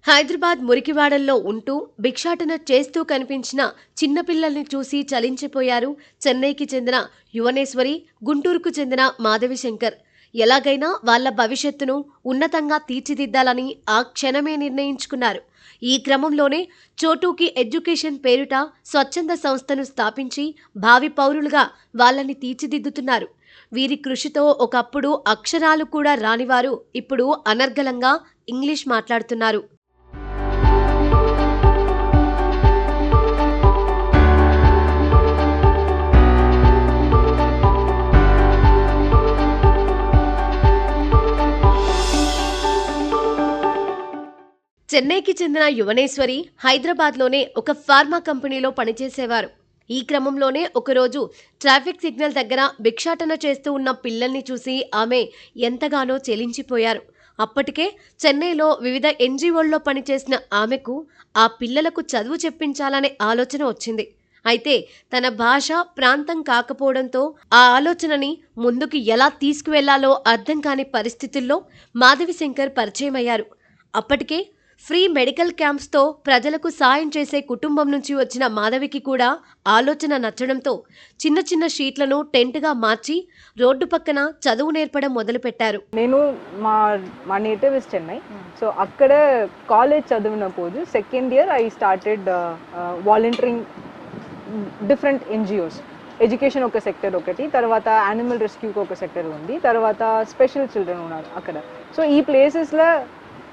హైదరాబాద్ మురికివాడల్లో ఉంటూ భిక్షాటన చేస్తూ కనిపించిన చిన్నపిల్లల్ని చూసి చలించిపోయారు చెన్నైకి చెందిన యువనేశ్వరి, గుంటూరుకు చెందిన మాధవిశంకర్. ఎలాగైనా వాళ్ల భవిష్యత్తును ఉన్నతంగా తీర్చిదిద్దాలని ఆ క్షణమే నిర్ణయించుకున్నారు. ఈ క్రమంలోనే చోటూకి ఎడ్యుకేషన్ పేరిట స్వచ్ఛంద సంస్థను స్థాపించి భావి పౌరులుగా వాళ్ళని తీర్చిదిద్దుతున్నారు. వీరి కృషితో ఒకప్పుడు అక్షరాలు కూడా రానివారు ఇప్పుడు అనర్గళంగా ఇంగ్లీష్ మాట్లాడుతున్నారు. చెన్నైకి చెందిన యువనేశ్వరి హైదరాబాద్లోనే ఒక ఫార్మా కంపెనీలో పనిచేసేవారు. ఈ క్రమంలోనే ఒకరోజు ట్రాఫిక్ సిగ్నల్ దగ్గర భిక్షాటన చేస్తూ ఉన్న పిల్లల్ని చూసి ఆమె ఎంతగానో చెలించిపోయారు. అప్పటికే చెన్నైలో వివిధ ఎన్జీఓల్లో పనిచేసిన ఆమెకు ఆ పిల్లలకు చదువు చెప్పించాలనే ఆలోచన వచ్చింది. అయితే తన భాష, ప్రాంతం కాకపోవడంతో ఆ ఆలోచనని ముందుకు ఎలా తీసుకువెళ్లాలో అర్థం కాని పరిస్థితుల్లో మాధవిశంకర్ పరిచయమయ్యారు. అప్పటికే ఫ్రీ మెడికల్ క్యాంప్స్తో ప్రజలకు సాయం చేసే కుటుంబం నుంచి వచ్చిన మాధవికి కూడా ఆలోచన నచ్చడంతో చిన్న చిన్న షీట్లను టెంట్గా మార్చి రోడ్డు పక్కన చదువు నేర్పడం మొదలుపెట్టారు. నేను మా నేటివ్ ఇస్ చెన్నై. సో అక్కడ కాలేజ్ చదివినప్పుడు second year I started volunteering different NGOs. Education ఒక సెక్టర్ ఒకటి, తర్వాత యానిమల్ రెస్క్యూకి ఒక సెక్టర్ ఉంది, తర్వాత స్పెషల్ చిల్డ్రన్ ఉన్నారు అక్కడ. సో ఈ ప్లేసెస్లో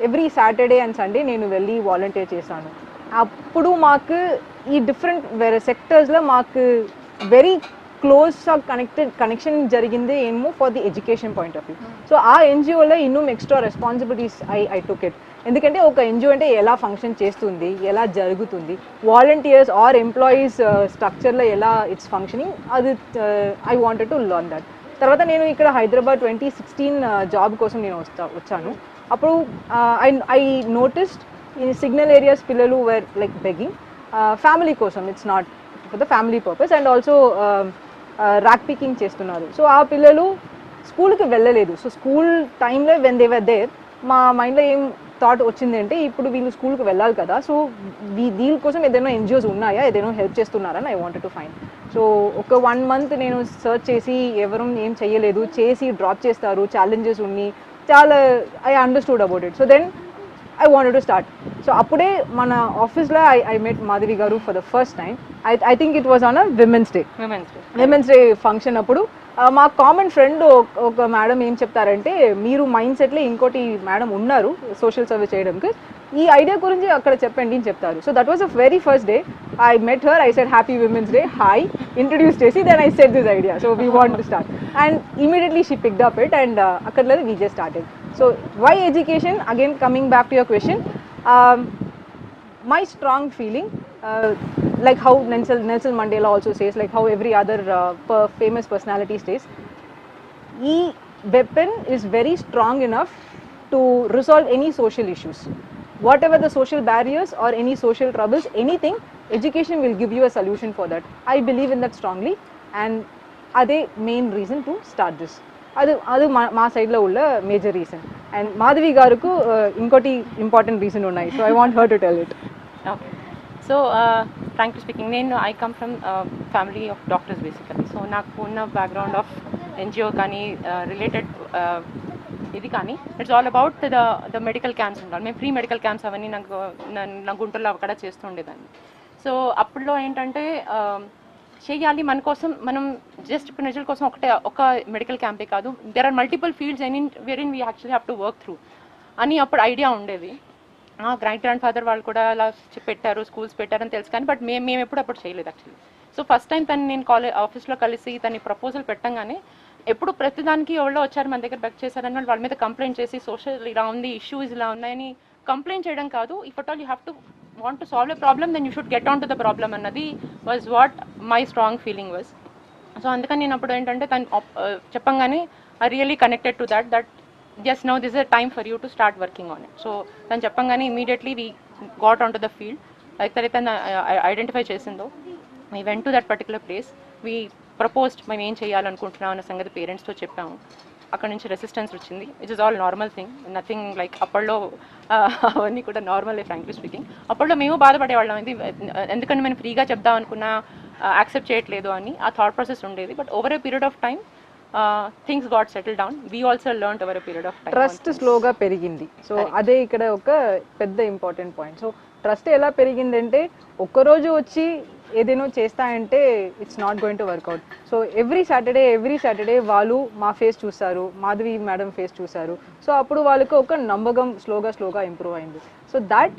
ఎవ్రీ సాటర్డే అండ్ సండే నేను వెళ్ళి వాలంటీర్ చేశాను. అప్పుడు మాకు ఈ డిఫరెంట్ వేరే సెక్టర్స్లో మాకు వెరీ క్లోజ్గా కనెక్షన్ జరిగింది ఏమో for the education point of view. So ఆ ఎన్జిఓలో ಇನ್ನೂ extra responsibilities I took it. ఎందుకంటే ఒక ఎన్జిఓ అంటే ఎలా ఫంక్షన్ చేస్తుంది, ఎలా జరుగుతుంది, వాలంటీర్స్ ఆర్ ఎంప్లాయీస్ స్ట్రక్చర్లో ఎలా ఇట్స్ ఫంక్షనింగ్, అది I wanted to learn that. తర్వాత నేను ఇక్కడ హైదరాబాద్ 2016 జాబ్ కోసం నేను వచ్చాను. అప్పుడు I noticed in signal areas పిల్లలు వేర్ లైక్ బెగ్గింగ్ ఫ్యామిలీ కోసం, it's not for the family purpose, and also rack picking చేస్తున్నారు. సో ఆ పిల్లలు స్కూల్కి వెళ్ళలేదు. సో స్కూల్ టైంలో వెన్ దే వర్ దేర్ మా మైండ్లో ఏం థాట్ వచ్చింది అంటే ఇప్పుడు వీళ్ళు స్కూల్కి వెళ్ళాలి కదా, సో దీనికోసం ఏదైనా ఎన్జిఓస్ ఉన్నాయా, ఏదైనా హెల్ప్ చేస్తున్నారని I wanted to find. So ఒక 1 month నేను సర్చ్ చేసి ఎవరు ఏం చేయలేదు, చేసి డ్రాప్ చేస్తారు, ఛాలెంజెస్ ఉన్నాయి, చాలా I understood about it. So then I wanted to start. So అప్పుడే మన ఆఫీస్లో ఐ మెట్ మాధవి గారు for the first time. I think it was on a women's day function. అప్పుడు మా కామన్ ఫ్రెండ్ ఒక మేడం ఏం చెప్తారంటే, మీరు మైండ్ సెట్లో ఇంకోటి మేడం ఉన్నారు సోషల్ సర్వీస్ చేయడానికి, ఈ ఐడియా గురించి అక్కడ చెప్పండి అని చెప్తారు. So that was the very first day I met her. I said happy women's day, hi, introduce చేసి then I said this idea, so we want to start, and immediately she picked up it, and అక్కడ లేదు we just started. So why education, again coming back to your question, my strong feeling, like how Nelson Mandela also says, like how every other famous personality says, e weapon is very strong enough to resolve any social issues, whatever the social barriers or any social troubles, anything, education will give you a solution for that. I believe in that strongly, and ade main reason to start this. అది మా సైడ్లో ఉన్న major reason. And Madhavi గారుకు ఇంకోటి important reason ఉన్నాయి. So I want her to tell it. Okay, so frankly speaking, నేను I come from family of doctors basically. So నాకు ఉన్న బ్యాక్గ్రౌండ్ ఆఫ్ ఎన్జిఓ కానీ రిలేటెడ్ ఇది కానీ it's all about the medical camps ఉండాలి. మేము free medical camps అవన్నీ నా గుంటూరులో అక్కడ చేస్తూ ఉండేదాన్ని. సో అప్పుడులో ఏంటంటే చేయాలి మన కోసం, మనం జస్ట్ ప్రజల కోసం ఒక మెడికల్ క్యాంపే కాదు, there are multiple fields wherein we actually have to work through అని అప్పుడు ఐడియా ఉండేది. గ్రాండ్ ఫాదర్ వాళ్ళు కూడా అలా పెట్టారు, స్కూల్స్ పెట్టారని తెలుసు కానీ, బట్ మేము ఎప్పుడు అప్పుడు చేయలేదు యాక్చువల్లీ. సో ఫస్ట్ టైం నేను ఆఫీస్లో కలిసి తన ప్రపోజల్ పెట్టంగానే ఎప్పుడు ప్రతిదానికి ఎవరో వచ్చారు మన దగ్గర బెక్ చేశారని వాళ్ళ మీద కంప్లైంట్ చేసి సోషల్ ఇలా ఉంది, ఇష్యూస్ ఇలా ఉన్నాయని కంప్లైంట్ చేయడం కాదు. If at all you have to want to solve a problem, then you should get on to the problem అన్నది was what my strong feeling was. So అందుకని నేను అప్పుడు ఏంటంటే తను చెప్పంగానే I really connected to that yes, now this is a time for you to start working on it. So తను చెప్పంగానే immediately we got onto the field. అయితే తను ఐడెంటిఫై చేసిందో we went to that particular place, we proposed మేము ఏం చేయాలనుకుంటున్నాం అన్న సంగతి పేరెంట్స్తో చెప్పాము. అక్కడ నుంచి రెసిస్టెన్స్ వచ్చింది, which is all normal thing, nothing like అప్పట్లో అవన్నీ కూడా నార్మలే ఫ్రాంక్లీ స్పీకింగ్. అప్పట్లో మేము బాధపడేవాళ్ళం, ఇది ఎందుకంటే మేము ఫ్రీగా చెప్దాం అనుకున్నా యాక్సెప్ట్ చేయట్లేదు అని ఆ థాట్ ప్రాసెస్ ఉండేది. But over a period of time things got settle down. We also learned over a period of time. Trust స్లోగా పెరిగింది. సో అదే ఇక్కడ ఒక పెద్ద ఇంపార్టెంట్ పాయింట్. సో ట్రస్ట్ ఎలా పెరిగిందంటే ఒక్కరోజు వచ్చి ఏదేనో చేస్తా అంటే it's not going to work out. So every Saturday వాళ్ళు మా ఫేస్ చూస్తారు, మాధవి మేడం ఫేస్ చూస్తారు. సో అప్పుడు వాళ్ళకి ఒక నమ్మకం స్లోగా ఇంప్రూవ్ అయింది. So that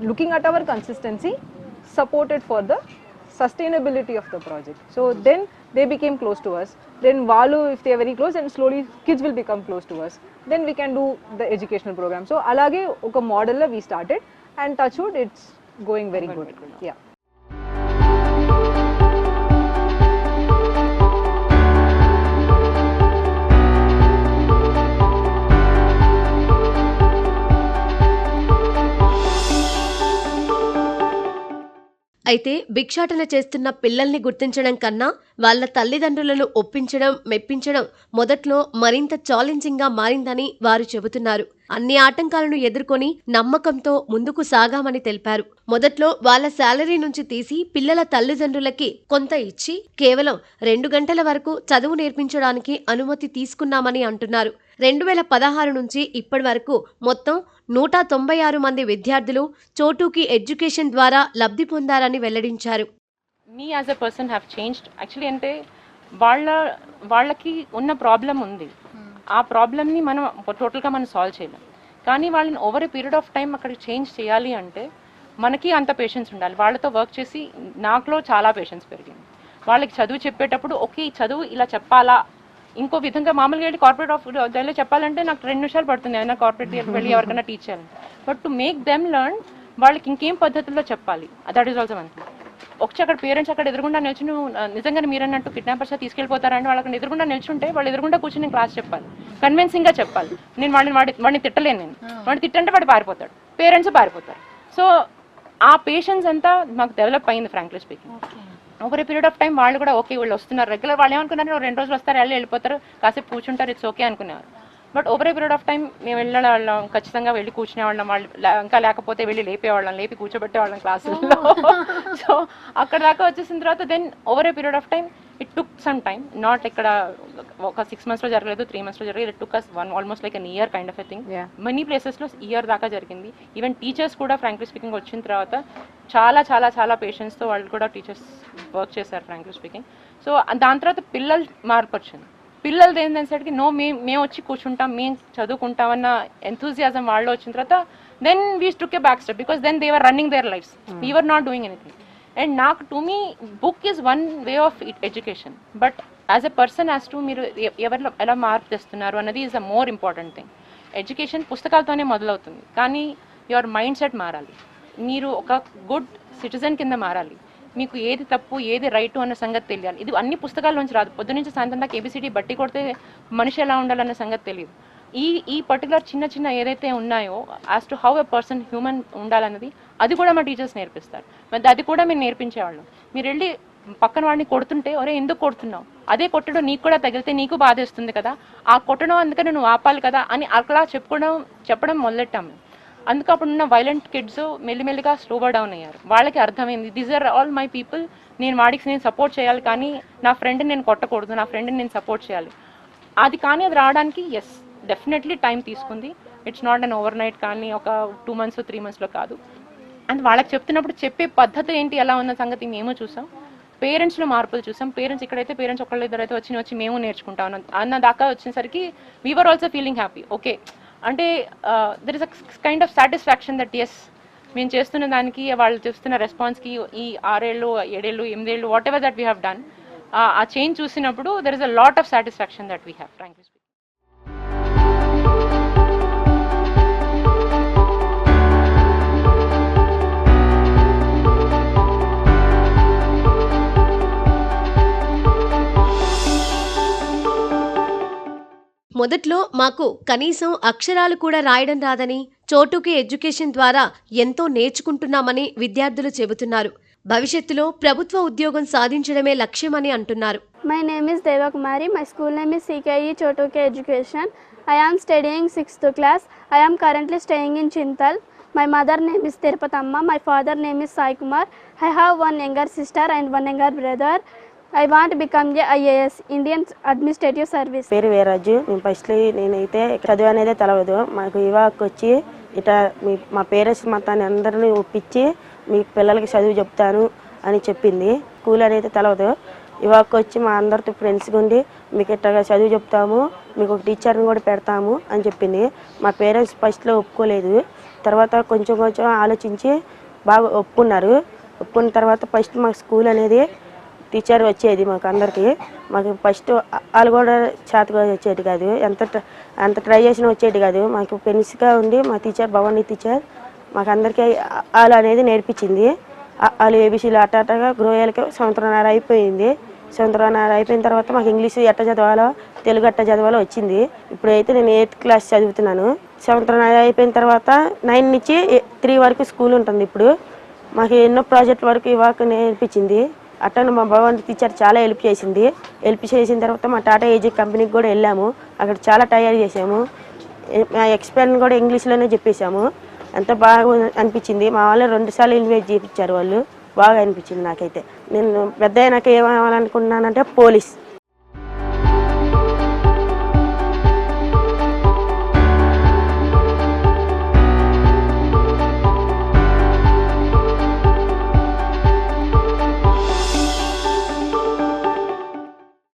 looking at our consistency supported for the sustainability of the project. So then they became close to us. Then valu, if they are very close, and slowly kids will become close to us. Then we can do the educational program. So alage oka model la we started, and touch wood, it's going very good. Yeah. అయితే భిక్షాటన చేస్తున్న పిల్లల్ని గుర్తించడం కన్నా వాళ్ళ తల్లిదండ్రులను ఒప్పించడం, మెప్పించడం మొదట్లో మరింత ఛాలెంజింగ్గా మారిందని వారు చెబుతున్నారు. అన్ని ఆటంకాలను ఎదుర్కొని నమ్మకంతో ముందుకు సాగామని తెలిపారు. మొదట్లో వాళ్ళ శాలరీ నుంచి తీసి పిల్లల తల్లిదండ్రులకి కొంత ఇచ్చి కేవలం 2 గంటల వరకు చదువు నేర్పించడానికి అనుమతి తీసుకున్నామని అంటున్నారు. 2016 నుంచి ఇప్పటి వరకు మొత్తం 196 మంది విద్యార్థులు చోటూకి ఎడ్యుకేషన్ ద్వారా లబ్ధి పొందారని వెల్లడించారు. Me as a person have changed. Actually అంటే వాళ్ళకి ఉన్న ప్రాబ్లం ఉంది, ఆ ప్రాబ్లమ్ని మనం టోటల్గా మనం సాల్వ్ చేయలేం. కానీ వాళ్ళని over a period of time అక్కడ చేంజ్ చేయాలి అంటే మనకి అంత పేషెన్స్ ఉండాలి. వాళ్ళతో వర్క్ చేసి నాకులో చాలా పేషెన్స్ పెరిగింది. వాళ్ళకి చదువు చెప్పేటప్పుడు ఓకే చదువు ఇలా చెప్పాలా, ఇంకో విధంగా మామూలుగా వెళ్ళి కార్పొరేట్ ఆఫ్ దానిలో చెప్పాలంటే నాకు 2 నిమిషాలు పడుతుంది ఏమైనా కార్పొరేట్ వెళ్ళి ఎవరికైనా టీచ్ చేయాలంటే. But to make them learn వాళ్ళకి ఇంకేం పద్ధతుల్లో చెప్పాలి, that is also one thing. ఒకటి అక్కడ పేరెంట్స్ అక్కడ ఎదురుగుండా నిల్చుని నిజంగా మీరు అన్నట్టు కిడ్నాపర్స్ తీసుకెళ్ళిపోతారంటే వాళ్ళకి ఎదురుగుండా నిల్చుంటే వాళ్ళు ఎదురుగుండా కూర్చొని నేను క్లాస్ చెప్పాలి, కన్విన్సింగ్గా చెప్పాలి. నేను వాడిని తిట్టలేను, నేను వాడిని తిట్టంటే వాడు పారిపోతాడు, పేరెంట్స్ పారిపోతారు. సో ఆ పేషెన్స్ అంతా మాకు డెవలప్ అయింది frankly speaking. Over a period of time వాళ్ళు కూడా ఓకే వీళ్ళు వస్తున్నారు రెగ్యులర్, వాళ్ళు ఏమనుకున్నారు 2 రోజులు వస్తారు వెళ్ళిపోతారు కాసేపు కూర్చుంటారు, ఇట్స్ ఓకే అనుకునేవారు. But over a period of time మేము వెళ్ళేవాళ్ళం, ఖచ్చితంగా వెళ్ళి కూర్చునేవాళ్ళం. వాళ్ళు ఇంకా లేకపోతే వెళ్ళి లేపేవాళ్ళం, లేపి కూర్చోబెట్టేవాళ్ళం క్లాసుల్లో. సో అక్కడ దాకా వచ్చేసిన తర్వాత then over a period of time it took some time, not ఇక్కడ ఒక 6 monthsలో జరగలేదు, 3 monthsలో జరగలేదు, it took us almost like an year kind of a thing. Many ప్లేసెస్లో ఇయర్ దాకా జరిగింది. ఈవెన్ టీచర్స్ కూడా ఫ్రాంక్లీ స్పీకింగ్ వచ్చిన తర్వాత చాలా చాలా చాలా పేషెన్స్తో వాళ్ళు కూడా టీచర్స్ వర్క్ చేశారు ఫ్రాంక్లీ స్పీకింగ్. సో దాని తర్వాత పిల్లలు మార్పు వచ్చింది. పిల్లలది ఏంటంటే నో మేము వచ్చి కూర్చుంటాం, మేము చదువుకుంటామన్న ఎంతూజియాజం వాళ్ళు వచ్చిన తర్వాత then we took a back step, because then they were running their lives, we were not doing anything. And నాకు to me book is one way of education, but as a person as to మీరు ఎవరిలో ఎలా మార్పు తెస్తున్నారు అన్నది is a more important thing. Education పుస్తకాలతోనే మొదలవుతుంది, కానీ యువర్ మైండ్ సెట్ మారాలి, మీరు ఒక గుడ్ సిటిజన్ కింద మారాలి, మీకు ఏది తప్పు ఏది రైట్ అన్న సంగతి తెలియాలి. ఇది అన్ని పుస్తకాల నుంచి రాదు. పొద్దు నుంచి సాయంత్రం దాకా ఏబిసిడి బట్టి కొడితే మనిషి ఎలా ఉండాలన్న సంగతి తెలియదు. ఈ పర్టికులర్ చిన్న చిన్న ఏదైతే ఉన్నాయో as to how a person human ఉండాలన్నది అది కూడా మా టీచర్స్ నేర్పిస్తారు. అది కూడా మేము నేర్పించేవాళ్ళం. మీరు వెళ్ళి పక్కన వాడిని కొడుతుంటే ఒరే ఎందుకు కొడుతున్నావు, అదే కొట్టడం నీకు కూడా తగిలితే నీకు బాధేస్తుంది కదా, ఆ కొట్టడం అందుకని నువ్వు ఆపాలి కదా అని అట్లా చెప్పడం మొదలెట్టాము. అందుకు అప్పుడున్న వైలెంట్ కిడ్స్ మెల్లిమెల్లిగా స్లోగా డౌన్ అయ్యారు. వాళ్ళకి అర్థమైంది these are all my people, నేను వాడికి నేను సపోర్ట్ చేయాలి, కానీ నా ఫ్రెండ్ని నేను కొట్టకూడదు, నా ఫ్రెండ్ని నేను సపోర్ట్ చేయాలి. అది రావడానికి ఎస్ డెఫినెట్లీ టైం తీసుకుంది. It's not an over night, కానీ ఒక 2 months 3 monthsలో కాదు. అండ్ వాళ్ళకి చెప్తున్నప్పుడు చెప్పే పద్ధతి ఏంటి ఎలా ఉన్న సంగతి మేము చూసాం. పేరెంట్స్లో మార్పులు చూసాం. పేరెంట్స్ ఇక్కడైతే పేరెంట్స్ ఒకళ్ళు ఇద్దరైతే వచ్చి మేము నేర్చుకుంటాం అన్న దాకా వచ్చేసరికి we are also feeling happy. Okay అంటే there is a kind of satisfaction that ఎస్ మేము చేస్తున్న దానికి వాళ్ళు చేస్తున్న రెస్పాన్స్కి ఈ 6 ఏళ్ళు 7 ఏళ్ళు 8 ఏళ్ళు whatever that we have done, ఆ చేంజ్ చూసినప్పుడు there is a lot of satisfaction that we have frankly speaking. మొదట్లో మాకు కనీసం అక్షరాలు కూడా రాయడం రాదని, చోటూకి ఎడ్యుకేషన్ ద్వారా ఎంతో నేర్చుకుంటున్నామని విద్యార్థులు చెబుతున్నారు. భవిష్యత్తులో ప్రభుత్వ ఉద్యోగం సాధించడమే లక్ష్యమని అంటున్నారు. My name is Deva Kumari. My school name is CKE Chotoke Education. I am studying 6th class. I am currently staying in Chintal. My mother name is Tirupatamma. My father name is Sai Kumar. I have one younger sister and one younger brother. I want to become a IAS, Indian Administrative Service. పేరు వీరాజు. నేను ఫస్ట్లో నేనైతే చదువు అనేది తెలవదు. మాకు ఇవాకు వచ్చి ఇట్లా మా పేరెంట్స్ మొత్తాన్ని అందరినీ ఒప్పించి మీ పిల్లలకి చదువు చెప్తాను అని చెప్పింది. స్కూల్ అనేది తెలవదు. ఇవాకు వచ్చి మా అందరితో ఫ్రెండ్స్గా ఉండి మీకు ఇట్లా చదువు చెప్తాము, మీకు ఒక టీచర్ని కూడా పెడతాము అని చెప్పింది. మా పేరెంట్స్ ఫస్ట్లో ఒప్పుకోలేదు. తర్వాత కొంచెం కొంచెం ఆలోచించి బాగా ఒప్పుకున్నారు. ఒప్పుకున్న తర్వాత ఫస్ట్ మాకు స్కూల్ అనేది టీచర్ వచ్చేది మాకు అందరికీ. మాకు ఫస్ట్ వాళ్ళు కూడా చేతగా వచ్చేది కాదు, ఎంత ట్రై చేసినా వచ్చేది కాదు. మాకు పెన్స్గా ఉండి మా టీచర్ భవానీ టీచర్ మాకు అందరికీ వాళ్ళు అనేది నేర్పించింది. వాళ్ళు ఏబీసీలు అట్టగా గ్రోయాలకి సంవత్సరంన్నర అయిపోయింది. సంవత్సరంన్నర అయిపోయిన తర్వాత మాకు ఇంగ్లీష్ ఎట్ట చదవాలో తెలుగు ఎట్ట చదవాలో వచ్చింది. ఇప్పుడైతే నేను 8th క్లాస్ చదువుతున్నాను. సంవత్సరంన్నర అయిపోయిన తర్వాత 9 నుంచి 3 వరకు స్కూల్ ఉంటుంది. ఇప్పుడు మాకు ఎన్నో ప్రాజెక్ట్ వరకు ఇవాక నేర్పించింది. అట్టను మా భవానీ టీచర్ చాలా హెల్ప్ చేసింది. హెల్ప్ చేసిన తర్వాత మా టాటా ఏజీ కంపెనీకి కూడా వెళ్ళాము. అక్కడ చాలా తయారు చేసాము. మా ఎక్స్ప్లెయిన్ కూడా ఇంగ్లీష్లోనే చెప్పేశాము. ఎంత బాగా అనిపించింది. మా వాళ్ళు 2 సార్లు ఇన్వైట్ చేయించారు. వాళ్ళు బాగా అనిపించింది నాకైతే. నేను పెద్ద నాకు ఏమవ్వాలనుకున్నానంటే పోలీస్.